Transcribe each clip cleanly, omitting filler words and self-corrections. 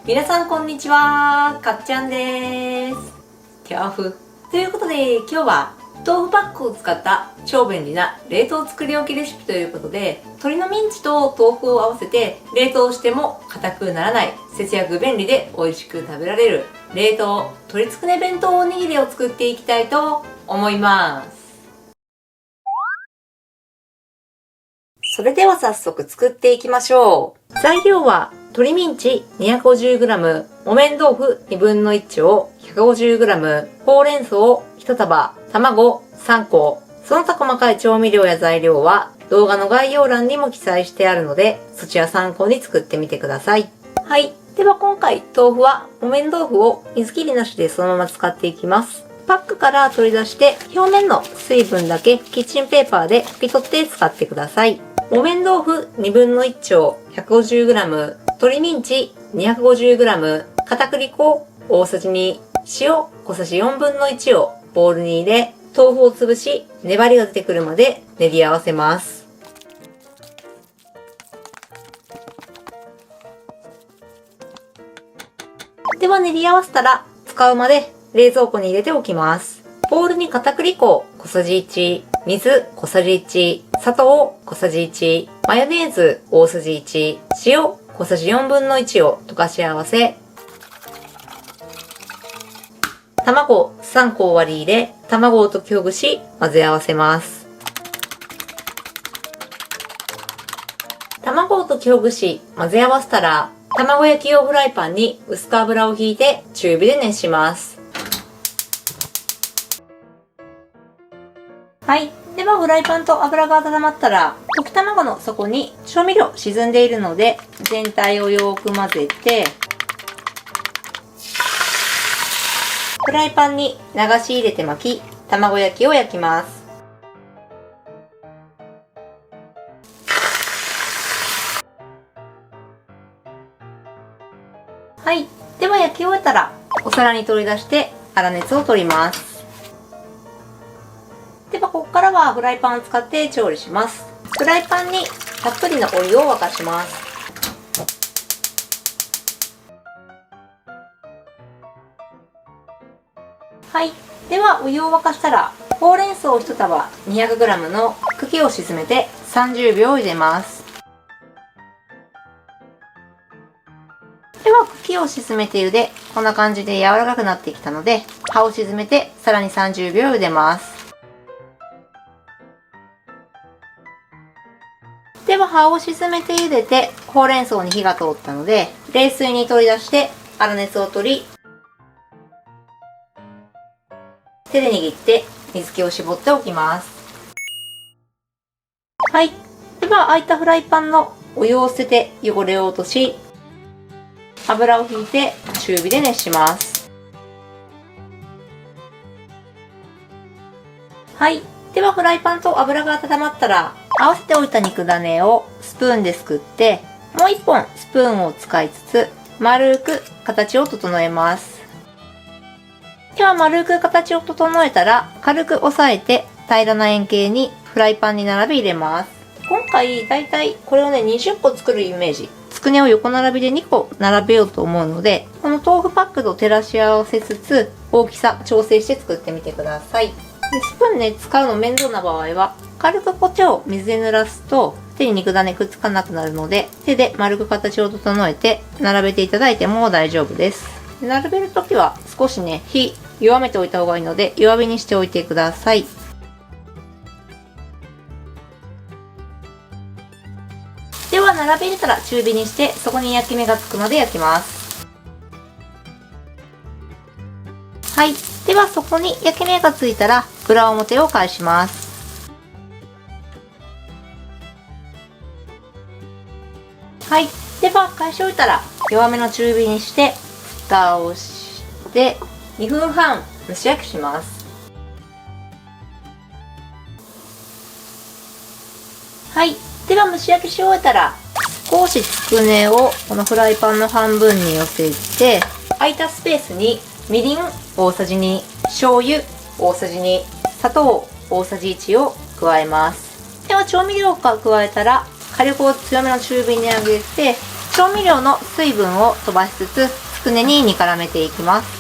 皆さんこんにちは、かっちゃんです。ティアフということで、今日は豆腐パックを使った超便利な冷凍作り置きレシピということで、鶏のミンチと豆腐を合わせて冷凍しても硬くならない、節約便利で美味しく食べられる冷凍鶏つくね弁当おにぎりを作っていきたいと思います。それでは早速作っていきましょう。材料は鶏ミンチ 250g、木綿豆腐1/2を 150g、ほうれん草1束、卵3個。その他細かい調味料や材料は動画の概要欄にも記載してあるので、そちら参考に作ってみてください。はい。では今回豆腐は木綿豆腐を水切りなしでそのまま使っていきます。パックから取り出して表面の水分だけキッチンペーパーで拭き取って使ってください。木綿豆腐1/2丁 150g、鶏ミンチ 250g、片栗粉大さじ2、塩小さじ1/4をボウルに入れ、豆腐を潰し、粘りが出てくるまで練り合わせます。では練り合わせたら、使うまで冷蔵庫に入れておきます。ボウルに片栗粉小さじ1、水小さじ1、砂糖小さじ1、マヨネーズ大さじ1、塩小さじ1/4を溶かし合わせ、卵3個を割り入れ、卵を溶きほぐし混ぜ合わせます。卵を溶きほぐし混ぜ合わせたら、卵焼き用フライパンに薄く油をひいて中火で熱します。はい。ではフライパンと油が温まったら、溶き卵の底に調味料沈んでいるので、全体をよく混ぜて、フライパンに流し入れて巻き、卵焼きを焼きます。はい。では焼き終えたら、お皿に取り出して粗熱を取ります。ではここからはフライパンを使って調理します。フライパンにたっぷりのお湯を沸かします。はい。ではお湯を沸かしたら、ほうれん草1束 200g の茎を沈めて30秒茹でます。では茎を沈めて茹で、こんな感じで柔らかくなってきたので、葉を沈めてさらに30秒茹でます。では葉を沈めて茹でて、ほうれん草に火が通ったので、冷水に取り出して粗熱を取り、手で握って水気を絞っておきます。はい。では空いたフライパンのお湯を捨てて汚れを落とし、油をひいて中火で熱します。はい。ではフライパンと油が温まったら、合わせておいた肉種をスプーンですくって、もう1本スプーンを使いつつ、丸く形を整えます。では丸く形を整えたら、軽く押さえて平らな円形にフライパンに並べ入れます。今回だいたいこれをね、20個作るイメージ。つくねを横並びで2個並べようと思うので、この豆腐パックと照らし合わせつつ、大きさ調整して作ってみてください。でスプーンね、使うの面倒な場合は、軽くこっちを水で濡らすと、手に肉種くっつかなくなるので、手で丸く形を整えて並べていただいても大丈夫です。並べるときは少しね、火弱めておいた方がいいので、弱火にしておいてください。では並べ入れたら中火にして、そこに焼き目がつくまで焼きます。はい。ではそこに焼き目がついたら、裏表を返します。はい。では返し終えたら、弱めの中火にして、蓋をして2分半蒸し焼きします。はい。では蒸し焼きし終えたら、少しつくねをこのフライパンの半分に寄せて、空いたスペースにみりん大さじ2、醤油大さじ2、砂糖大さじ1を加えます。では調味料を加えたら、火力を強めの中火に上げて、調味料の水分を飛ばしつつ、つくねに煮絡めていきます。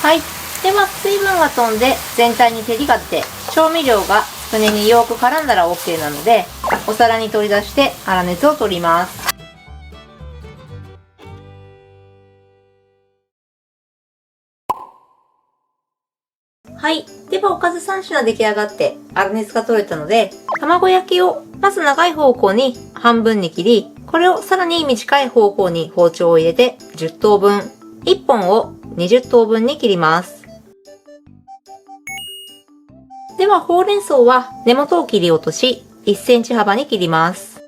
はい。では、水分が飛んで全体に照りが出て、調味料がつくねによく絡んだら OK なので、お皿に取り出して粗熱を取ります。はい。では、おかず3品出来上がって粗熱が取れたので、卵焼きをまず長い方向に半分に切り、これをさらに短い方向に包丁を入れて10等分、1本を20等分に切ります。では、ほうれん草は根元を切り落とし、1センチ幅に切ります。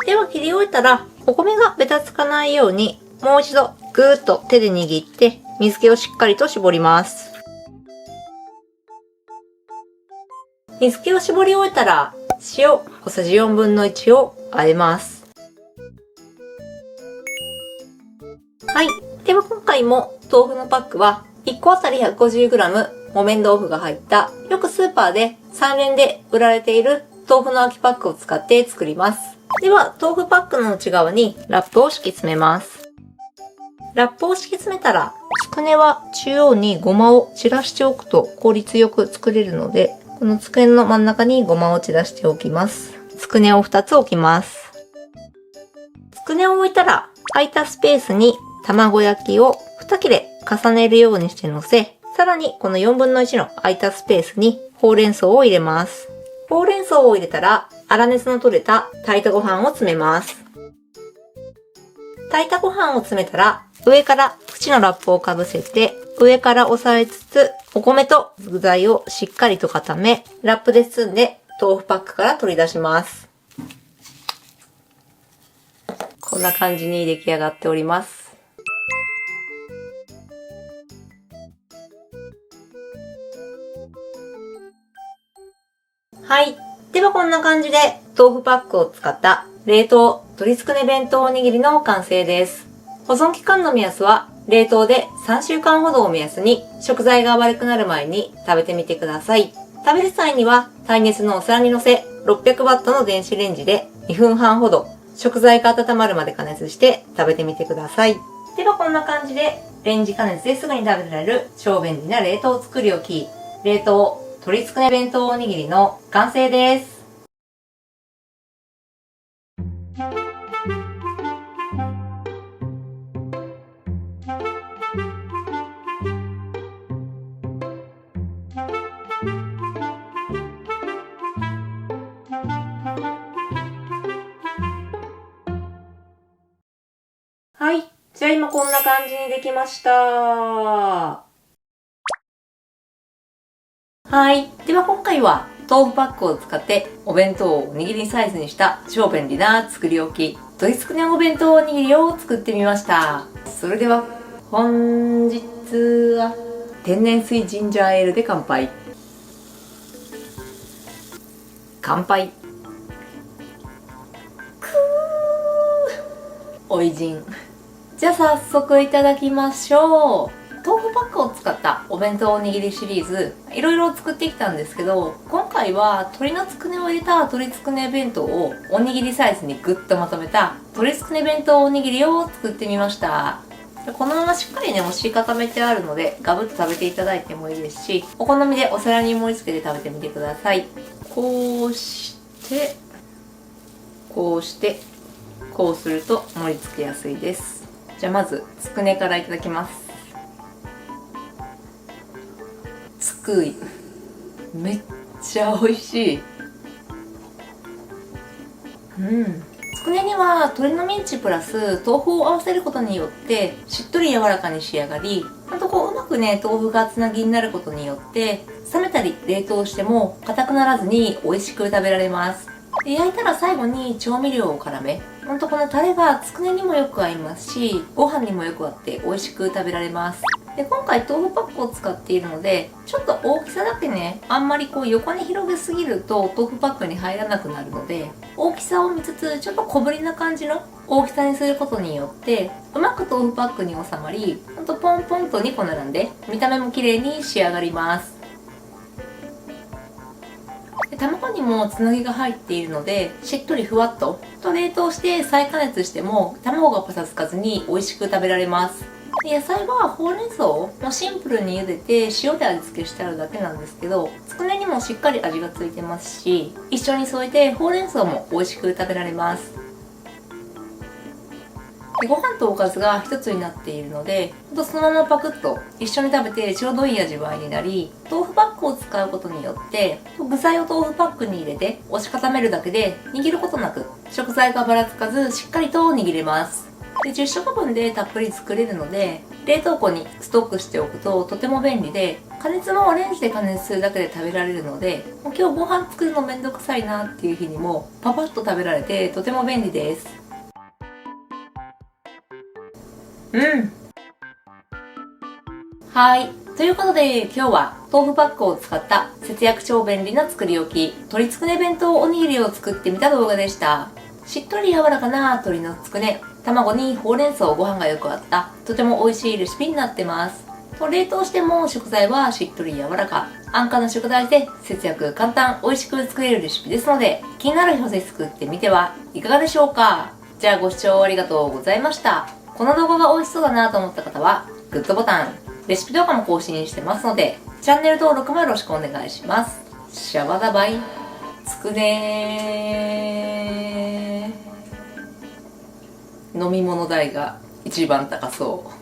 では、切り終えたら、お米がベタつかないように、もう一度ぐーっと手で握って、水気をしっかりと絞ります。水気を絞り終えたら、塩小さじ4分の1を和えます。はい。では今回も豆腐のパックは1個あたり 150g 木綿豆腐が入ったよくスーパーで3連で売られている豆腐の空きパックを使って作ります。では豆腐パックの内側にラップを敷き詰めます。ラップを敷き詰めたらつくねは中央にごまを散らしておくと効率よく作れるので、このつくねの真ん中にごまを散らしておきます。つくねを2つ置きます。つくねを置いたら空いたスペースに卵焼きを2切れ重ねるようにして乗せ、さらにこの4分の1の空いたスペースにほうれん草を入れます。ほうれん草を入れたら粗熱の取れた炊いたご飯を詰めます。炊いたご飯を詰めたら上から縁のラップをかぶせて上から押さえつつお米と具材をしっかりと固めラップで包んで豆腐パックから取り出します。こんな感じに出来上がっております。はい。ではこんな感じで豆腐パックを使った冷凍鶏つくね弁当おにぎりの完成です。保存期間の目安は冷凍で3週間ほどを目安に食材が悪くなる前に食べてみてください。食べる際には耐熱のお皿に乗せ 600W の電子レンジで2分半ほど食材が温まるまで加熱して食べてみてください。ではこんな感じでレンジ加熱ですぐに食べられる超便利な冷凍作り置き冷凍鶏つくね弁当おにぎりの完成です。はい。じゃあ今こんな感じにできました。はい。では今回は豆腐パックを使ってお弁当をおにぎりサイズにした超便利な作り置き鶏つくねお弁当おにぎりを作ってみました。それでは本日は天然水ジンジャーエールで乾杯。乾杯。おいじん。じゃあ早速いただきましょう。豆腐パックを使ったお弁当おにぎりシリーズいろいろ作ってきたんですけど、今回は鶏のつくねを入れた鶏つくね弁当をおにぎりサイズにグッとまとめた鶏つくね弁当おにぎりを作ってみました。このまましっかりね押し固めてあるのでガブッと食べていただいてもいいですし、お好みでお皿に盛り付けて食べてみてください。こうしてこうしてこうすると盛り付けやすいです。じゃあまずつくねからいただきます。つくいめっちゃ美味しい。つくねには鶏のミンチプラス豆腐を合わせることによってしっとり柔らかに仕上がり、ほんとこううまくね豆腐がつなぎになることによって冷めたり冷凍しても硬くならずに美味しく食べられます。で焼いたら最後に調味料を絡め、ほんとこのタレがつくねにもよく合いますしご飯にもよく合って美味しく食べられます。で今回豆腐パックを使っているのでちょっと大きさだけねあんまりこう横に広げすぎると豆腐パックに入らなくなるので、大きさを見つつちょっと小ぶりな感じの大きさにすることによってうまく豆腐パックに収まり、ほんとポンポンと2個並んで見た目も綺麗に仕上がります。卵にもつなぎが入っているのでしっとりふわっと冷凍して再加熱しても卵がパサつかずに美味しく食べられます。野菜はほうれん草をシンプルに茹でて塩で味付けしてあるだけなんですけど、つくねにもしっかり味がついてますし、一緒に添えてほうれん草も美味しく食べられます。ご飯とおかずが一つになっているので、そのままパクッと一緒に食べてちょうどいい味わいになり、豆腐パックを使うことによって具材を豆腐パックに入れて押し固めるだけで握ることなく食材がばらつかずしっかりと握れます。10食分でたっぷり作れるので、冷凍庫にストックしておくととても便利で、加熱もレンジで加熱するだけで食べられるので、今日ご飯作るのめんどくさいなっていう日にもパパッと食べられてとても便利です。はい。ということで今日は豆腐パックを使った節約超便利な作り置き鶏つくね弁当おにぎりを作ってみた動画でした。しっとり柔らかな鶏のつくね、卵にほうれん草、ご飯がよく合ったとても美味しいレシピになってます。冷凍しても食材はしっとり柔らか、安価な食材で節約簡単美味しく作れるレシピですので、気になる人で作ってみてはいかがでしょうか。じゃあご視聴ありがとうございました。この動画が美味しそうだなと思った方はグッドボタン、レシピ動画も更新してますのでチャンネル登録もよろしくお願いします。シャバダバイつくねー。飲み物代が一番高そう。